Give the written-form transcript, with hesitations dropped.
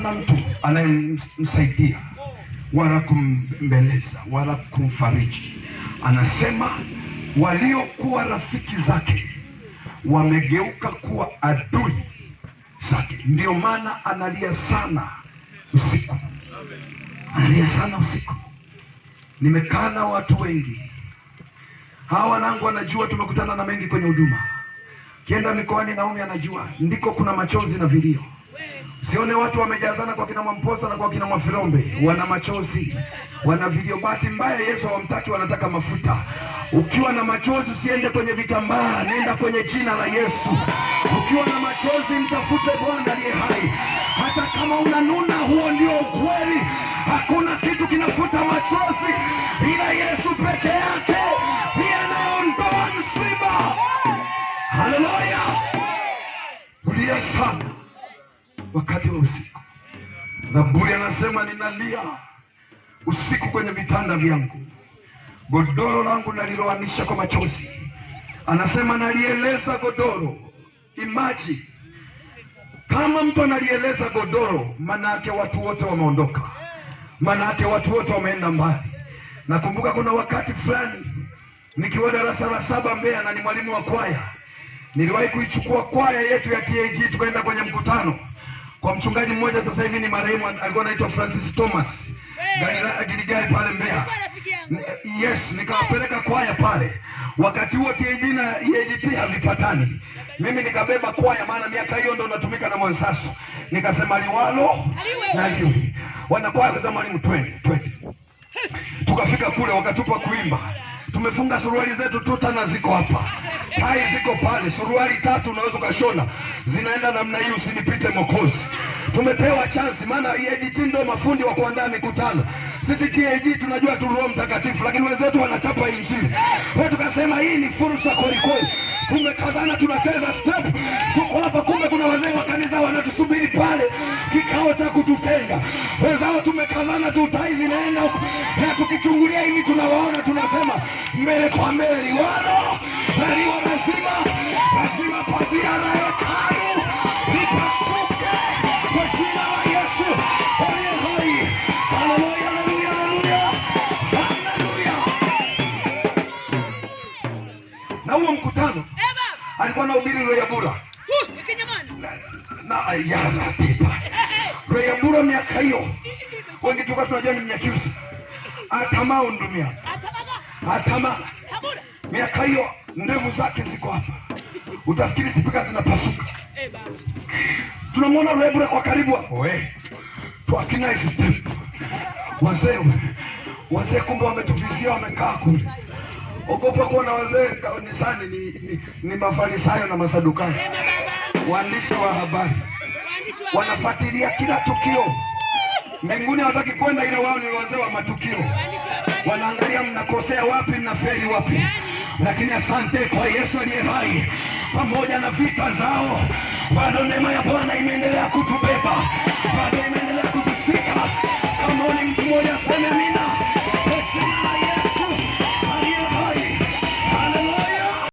hana mtu anayemsaidia wala kumbeleza wala kumfariji. Anasema waliokuwa rafiki zake wamegeuka kuwa adui zake. Ndio maana analia sana usiku, analia sana usiku. Nimekaa na watu wengi, hawa wanangu wanajua, tumekutana na mengi kwenye huduma. Kienda mikoani, Naomi anajua, ndiko kuna machozi na vilio. Sione watu wamejazana kwa kina Mwamposa na kwa kina Mwafirombe, wana machozi, wana vilio. Bahati mbaya Yesu hawamtaki, wanataka mafuta. Ukiwa na machozi usiende kwenye vitambaa, nenda kwenye jina la Yesu. Ukiwa na machozi mtafute Bwana aliye hai. Hata kama unanuna, huo ndio ukweli. Hakuna kitu kinafuta machozi ila Yesu peke yake, ndiye anaondoa msiba. Haleluya! Tulia sana wakati wa usiku. Zaburi anasema ninalia usiku kwenye vitanda vyangu, godoro langu naliloanisha kwa machozi. Anasema nalieleza godoro. Imagine kama mtu analieleza godoro, maana yake watu wote wameondoka, maana yake watu wote wameenda mbali. Nakumbuka kuna wakati fulani nikiwa darasa la 7 Mbeya na ni mwalimu wa kwaya, niliwahi kuichukua kwaya yetu ya TAG tukaenda kwenye mkutano kwa mchungaji mmoja, sasa hivi ni marehemu, alikuwa anaitwa Francis Thomas Giligali pale Mbeya. Yes, nikawapeleka kwaya pale. Wakati huo TAG na EAGT havipatani. Mimi nikabeba kwaya, maana miaka hiyo ndo natumika na Mwansasu. Nikasema liwalo na liwe. Wanakwaya wakasema mwalimu twende. Tukafika kule, wakatupa kuimba. Tumefunga suruali zetu tutana ziko hapa, tai ziko pale, suruali 3 unaweza ukashona, zinaenda namna hii, usinipite Mwokozi. Tumepewa chance, maana EAGT ndio mafundi wa kuandaa mikutano. Sisi TAG tunajua tu Roho Mtakatifu, lakini wenzetu wanachapa injili. Kwa tukasema hii ni fursa kweli kweli. Tumekazana, tunacheza step. Tuko hapa, kumbe kuna wazee wa kanisa wanatusubiri pale, kikao cha kututenga. Wenzao tumekazana tu, tai zinaenda huko. Na tukichungulia hivi tunawaona, tunasema mbele kwa mbele, liwalo na liwe lazima pazia na hekalu lipasuke kwa jina la Yesu aliye hai. Haleluya, haleluya, haleluya, haleluya. Na huo mkutano alikuwa na ubiri Royabura na ayana tipa Royabura. Miaka hiyo wengi tulikuwa tunajua ni Mnyakyusi, atamao ndumia atama. Miaka hiyo ndevu zake ziko hapa, utafikiri spika zinapasuka. Tunamwona Royabura kwa karibu hapo, tuakina hizi step. Wazee kumbe wametuvizia, wamekaa kule. Ogopa kuona wazee kanisani ni Mafarisayo na Masadukayo. Waandishi wa habari wanafuatilia kila tukio. Mbinguni hawataki kwenda, ila wao ni wazee wa matukio. Wanaangalia mnakosea wapi, mnafeli wapi. Lakini asante kwa Yesu aliye hai, pamoja na vita zao, bado neema ya Bwana imeendelea kutubeba, bado